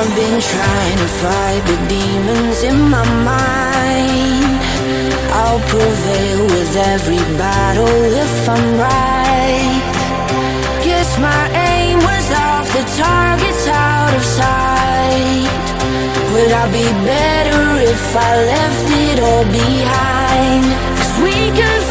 I've been trying to fight the demons in my mind. I'll prevail with every battle if I'm right. Guess my aim was off, the target's out of sight. Would I be better if I left it all behind? 'Cause we could